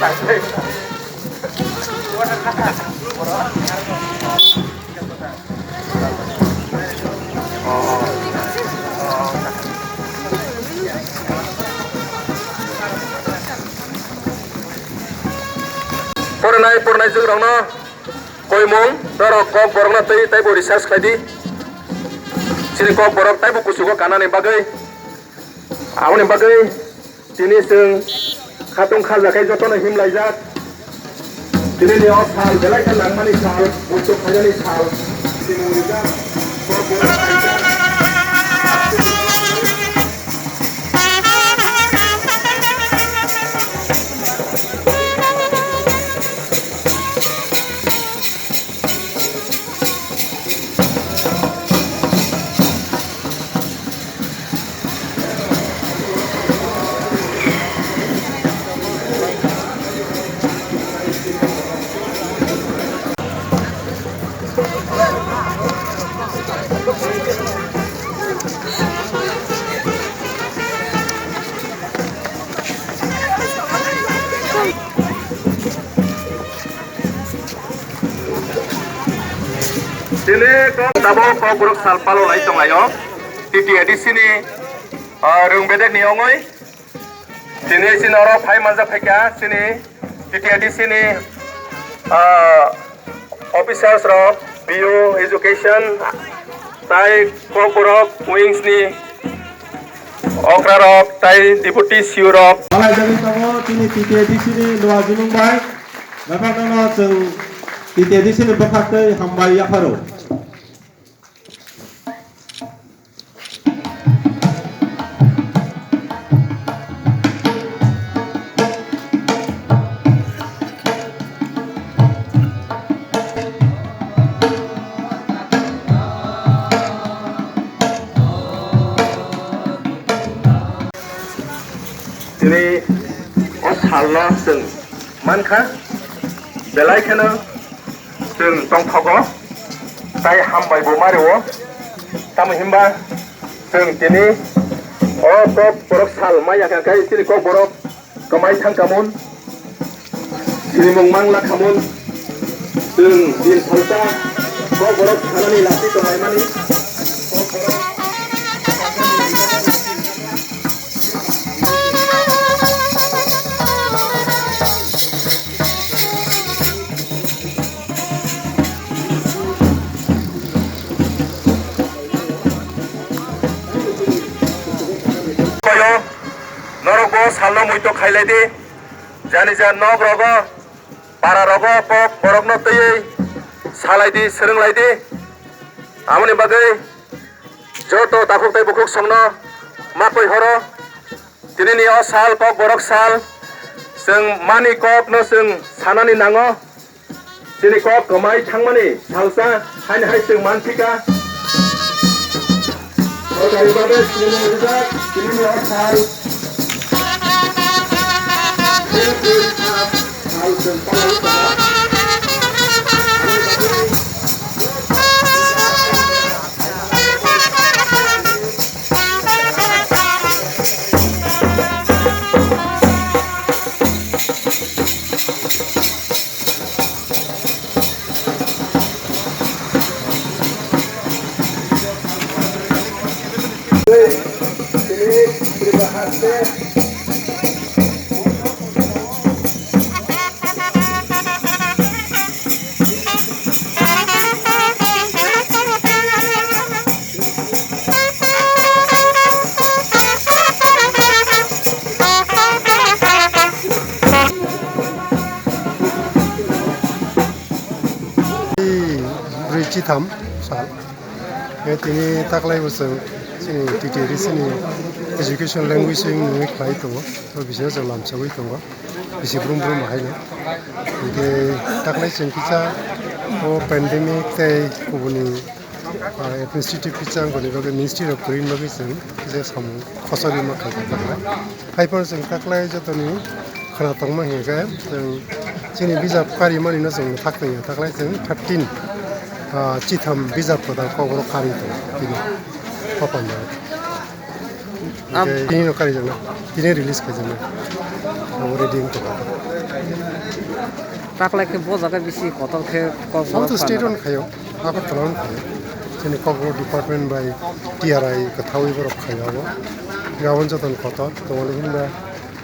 Purnai jeung rongno koimong daro kok borongna tei bo research khlaidi sini kok borok tai buku sugo kanane bagai awni bagai sini जों khatung khajakai jotono himlaijak sini ni sal belai kan nangmani sal untuk khajani sal sini murijak kok borok kaijak sini kok dabo kok buruk salpalo lai tong ayo titi edi sini rung bedek ni ongoi sini sini oro phai manja phekya sini titi edi sini officers ro BU education tai kok buruk wings ni okra ro tai deputy CU ro malai jagi tamo tini titi edi sini doa junung bai bapak nono jeng titi edi sini bapak teh hambai yaparo sini halno जों manka belai khano जों tongthogo tai hambai bo mario tamu himba जों tini kok borok sal maya kai sini kok borok kamai thangkamun sini mongmang lakhamun जों din salta kok borok khanani lati kamai mani norogo salno muito khailai di jani jan nog rogo para rogo pok borok no tei salai di sereng lai di amoni bagai joto takuk tai bukuk songno makoi horo tini ni sal pok borok sal जों mani kok no जों sanani nango sini kok kamai thangmani salsa hain hai जों mantika dari bagai sini murijak sini ni sal Citam sal tini taklai bosong sini titi sini education language ing khai to bisa jong lam chawai to bisi brum brum haine ke taklai sing kicha o pandemic te kubuni administrative kicha ngoni bage ministry of tourism bage sing je sam khosari ma khai taklai hyper sing taklai jotoni khana tongma hega sini visa kari mani no sing thakni taklai sing 13 Citam visa pada kogoro kari itu, ini apa nya? Ini no kari jangan, ini release kerja nya, reading tu. তাকলাকে বোঝাকে বেশি কতকে All state on kayo, Agartala on kayo. Sini Kogo Department by TRI Kathawi Borok kayo abo. Gawon joton kotor, to wale hinda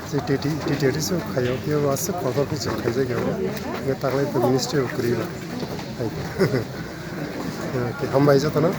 si TTRI so kayo, kiyo wase kotor pichil kayo gawo. Nga taklay to Ministry of Kriya. Hambay jotona.